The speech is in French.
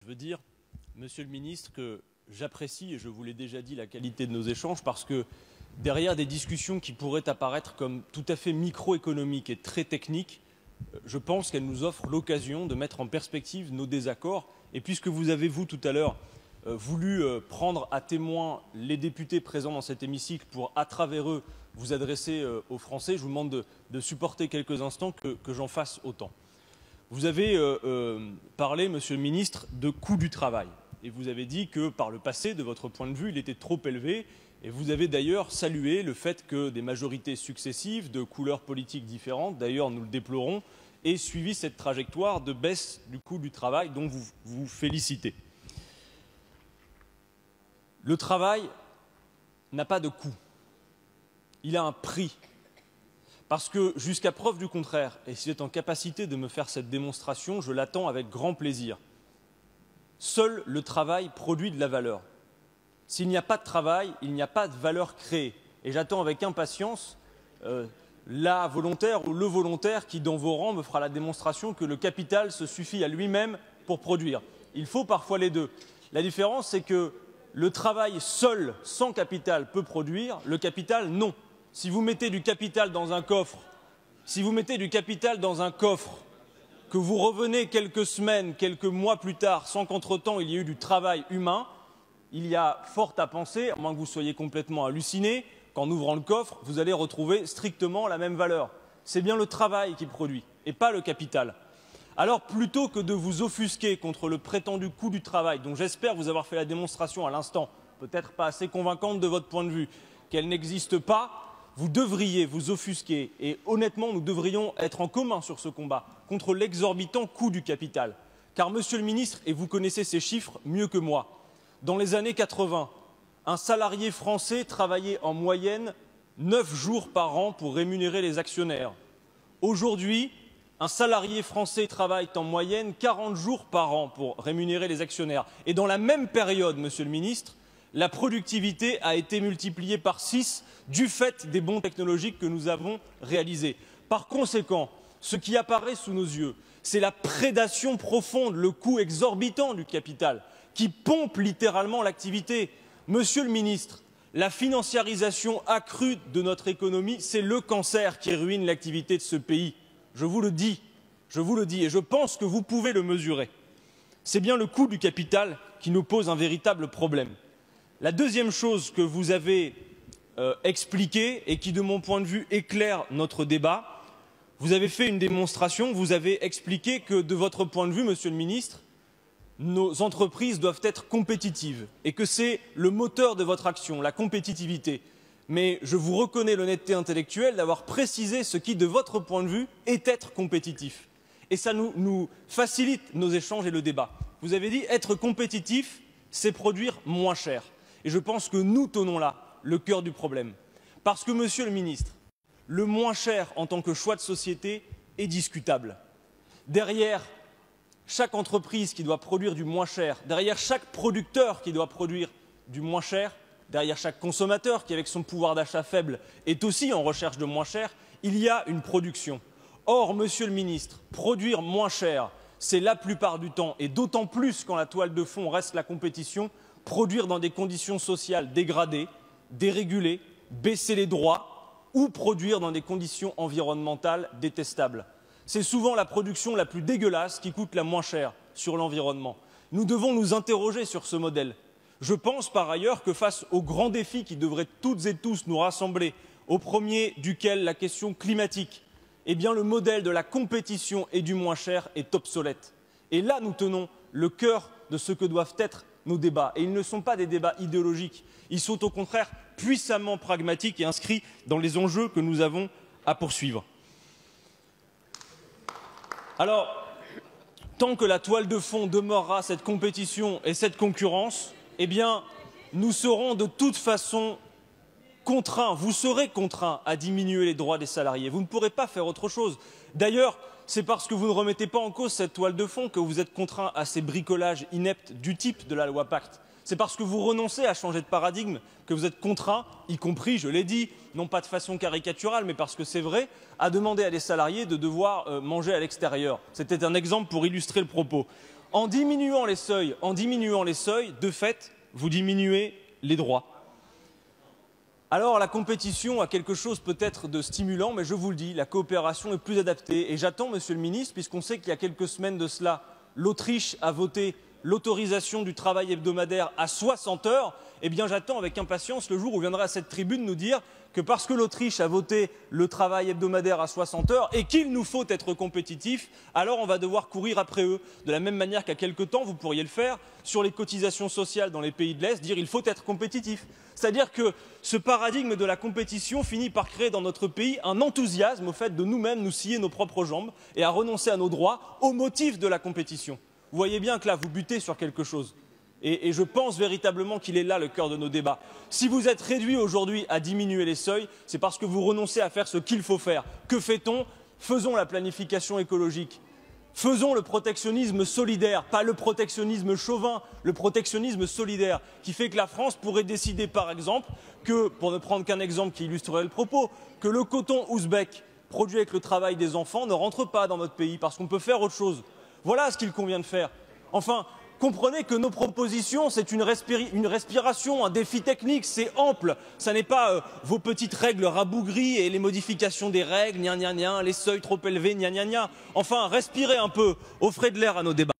Je veux dire, Monsieur le Ministre, que j'apprécie, et je vous l'ai déjà dit, la qualité de nos échanges, parce que derrière des discussions qui pourraient apparaître comme tout à fait microéconomiques et très techniques, je pense qu'elles nous offrent l'occasion de mettre en perspective nos désaccords. Et puisque vous avez, vous, tout à l'heure, voulu prendre à témoin les députés présents dans cet hémicycle pour, à travers eux, vous adresser aux Français, je vous demande de supporter quelques instants que j'en fasse autant. Vous avez parlé, Monsieur le Ministre, de coût du travail. Et vous avez dit que, par le passé, de votre point de vue, il était trop élevé. Et vous avez d'ailleurs salué le fait que des majorités successives, de couleurs politiques différentes, d'ailleurs nous le déplorons, aient suivi cette trajectoire de baisse du coût du travail dont vous vous félicitez. Le travail n'a pas de coût. Il a un prix. Parce que, jusqu'à preuve du contraire, et si vous êtes en capacité de me faire cette démonstration, je l'attends avec grand plaisir. Seul le travail produit de la valeur. S'il n'y a pas de travail, il n'y a pas de valeur créée. Et j'attends avec impatience la volontaire ou le volontaire qui, dans vos rangs, me fera la démonstration que le capital se suffit à lui-même pour produire. Il faut parfois les deux. La différence, c'est que le travail seul, sans capital, peut produire, le capital, non. Si vous mettez du capital dans un coffre, que vous revenez quelques semaines, quelques mois plus tard, sans qu'entre-temps il y ait eu du travail humain, il y a fort à penser, à moins que vous soyez complètement halluciné, qu'en ouvrant le coffre, vous allez retrouver strictement la même valeur. C'est bien le travail qui produit, et pas le capital. Alors, plutôt que de vous offusquer contre le prétendu coût du travail, dont j'espère vous avoir fait la démonstration à l'instant, peut-être pas assez convaincante de votre point de vue, qu'elle n'existe pas, vous devriez vous offusquer, et honnêtement, nous devrions être en commun sur ce combat, contre l'exorbitant coût du capital. Car, Monsieur le Ministre, et vous connaissez ces chiffres mieux que moi, dans les années 80, un salarié français travaillait en moyenne 9 jours par an pour rémunérer les actionnaires. Aujourd'hui, un salarié français travaille en moyenne 40 jours par an pour rémunérer les actionnaires. Et dans la même période, Monsieur le Ministre, la productivité a été multipliée par 6 du fait des bonds technologiques que nous avons réalisés. Par conséquent, ce qui apparaît sous nos yeux, c'est la prédation profonde, le coût exorbitant du capital, qui pompe littéralement l'activité. Monsieur le Ministre, la financiarisation accrue de notre économie, c'est le cancer qui ruine l'activité de ce pays. Je vous le dis, et je pense que vous pouvez le mesurer. C'est bien le coût du capital qui nous pose un véritable problème. La deuxième chose que vous avez expliquée et qui, de mon point de vue, éclaire notre débat, vous avez fait une démonstration, vous avez expliqué que, de votre point de vue, Monsieur le Ministre, nos entreprises doivent être compétitives et que c'est le moteur de votre action, la compétitivité. Mais je vous reconnais l'honnêteté intellectuelle d'avoir précisé ce qui, de votre point de vue, est être compétitif. Et ça nous facilite nos échanges et le débat. Vous avez dit être compétitif, c'est produire moins cher. Et je pense que nous tenons là le cœur du problème. Parce que, Monsieur le Ministre, le moins cher en tant que choix de société est discutable. Derrière chaque entreprise qui doit produire du moins cher, derrière chaque producteur qui doit produire du moins cher, derrière chaque consommateur qui, avec son pouvoir d'achat faible, est aussi en recherche de moins cher, il y a une production. Or, Monsieur le Ministre, produire moins cher, c'est la plupart du temps, et d'autant plus quand la toile de fond reste la compétition, produire dans des conditions sociales dégradées, dérégulées, baisser les droits ou produire dans des conditions environnementales détestables. C'est souvent la production la plus dégueulasse qui coûte la moins cher sur l'environnement. Nous devons nous interroger sur ce modèle. Je pense par ailleurs que face aux grands défis qui devraient toutes et tous nous rassembler, au premier duquel la question climatique, eh bien le modèle de la compétition et du moins cher est obsolète. Et là, nous tenons le cœur de ce que doivent être nos débats. Et ils ne sont pas des débats idéologiques, ils sont au contraire puissamment pragmatiques et inscrits dans les enjeux que nous avons à poursuivre. Alors, tant que la toile de fond demeurera cette compétition et cette concurrence, eh bien, nous serons de toute façon contraints, vous serez contraints à diminuer les droits des salariés. Vous ne pourrez pas faire autre chose. D'ailleurs, c'est parce que vous ne remettez pas en cause cette toile de fond que vous êtes contraints à ces bricolages ineptes du type de la loi Pacte. C'est parce que vous renoncez à changer de paradigme que vous êtes contraints, y compris, je l'ai dit, non pas de façon caricaturale, mais parce que c'est vrai, à demander à des salariés de devoir manger à l'extérieur. C'était un exemple pour illustrer le propos. En diminuant les seuils, de fait, vous diminuez les droits. Alors la compétition a quelque chose peut-être de stimulant, mais je vous le dis, la coopération est plus adaptée. Et j'attends, Monsieur le Ministre, puisqu'on sait qu'il y a quelques semaines de cela, l'Autriche a voté l'autorisation du travail hebdomadaire à 60 heures, eh bien j'attends avec impatience le jour où viendra à cette tribune nous dire que parce que l'Autriche a voté le travail hebdomadaire à 60 heures et qu'il nous faut être compétitifs, alors on va devoir courir après eux. De la même manière qu'à quelque temps, vous pourriez le faire sur les cotisations sociales dans les pays de l'Est, dire il faut être compétitif. C'est-à-dire que ce paradigme de la compétition finit par créer dans notre pays un enthousiasme au fait de nous-mêmes nous scier nos propres jambes et à renoncer à nos droits au motif de la compétition. Vous voyez bien que là, vous butez sur quelque chose. Et je pense véritablement qu'il est là le cœur de nos débats. Si vous êtes réduits aujourd'hui à diminuer les seuils, c'est parce que vous renoncez à faire ce qu'il faut faire. Que fait-on? Faisons la planification écologique. Faisons le protectionnisme solidaire, pas le protectionnisme chauvin, le protectionnisme solidaire, qui fait que la France pourrait décider, par exemple, que, pour ne prendre qu'un exemple qui illustrerait le propos, que le coton ouzbek produit avec le travail des enfants ne rentre pas dans notre pays, parce qu'on peut faire autre chose. Voilà ce qu'il convient de faire. Enfin, comprenez que nos propositions, c'est une respiration, un défi technique, c'est ample. Ça n'est pas vos petites règles rabougries et les modifications des règles, gna gna gna, les seuils trop élevés, gna gna gna. Enfin, respirez un peu, offrez de l'air à nos débats.